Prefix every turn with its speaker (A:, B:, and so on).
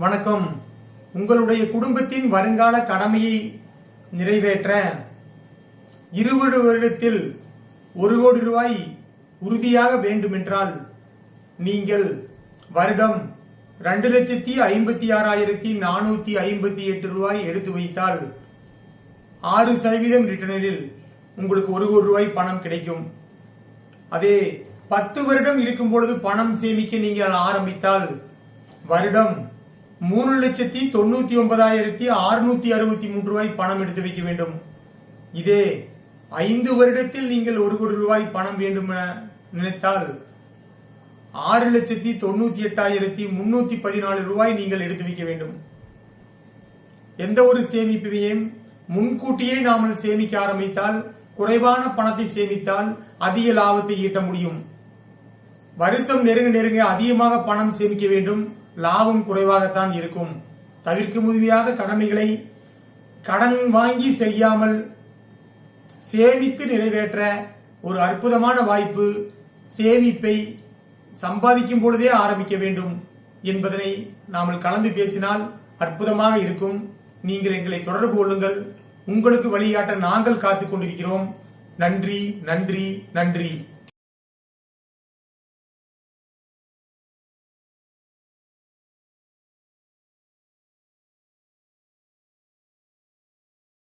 A: வணக்கம். உங்களுடைய குடும்பத்தின் வருங்கால கடமையை நிறைவேற்ற 20 வருடத்தில் 1 கோடி ரூபாய் உறுதியாக வேண்டுமென்றால் நீங்கள் வருடம் 2,56,458 ரூபாய் எடுத்து வைத்தால் 6% ரிட்டர்னில் உங்களுக்கு 1 கோடி ரூபாய் பணம் கிடைக்கும். அதே 10 வருடம் இருக்கும் பொழுது பணம் சேமிக்க நீங்கள் ஆரம்பித்தால் வருடம் 3,99,663 ரூபாய் பணம் எடுத்து வைக்க வேண்டும். இதே 5 வருடத்தில் நீங்கள் 1 கோடி ரூபாய் பணம் வேண்டும் என நினைத்தால் 6,98,314 ரூபாய் நீங்கள் எடுத்து வைக்க வேண்டும். எந்த ஒரு சேமிப்பையும் முன்கூட்டியே நாமல் சேமிக்க ஆரம்பித்தால், குறைவான பணத்தை சேமித்தால் அதிக லாபத்தை ஈட்ட முடியும். வருஷம் நெருங்க அதிகமாக பணம் சேமிக்க வேண்டும், லாபம் குறைவாகத்தான் இருக்கும். தவிர்க்க முடியாத கடமைகளை கடன் வாங்கி செய்யாமல் சேமித்து நிறைவேற்ற ஒரு அற்புதமான வாய்ப்பு. சேமிப்பை சம்பாதிக்கும் பொழுதே ஆரம்பிக்க வேண்டும் என்பதனை நாம் கலந்து பேசினால் அற்புதமாக இருக்கும். நீங்கள் எங்களை தொடர்பு கொள்ளுங்கள். உங்களுக்கு வழிகாட்ட நாங்கள் காத்துக் கொண்டிருக்கிறோம். நன்றி, நன்றி, நன்றி.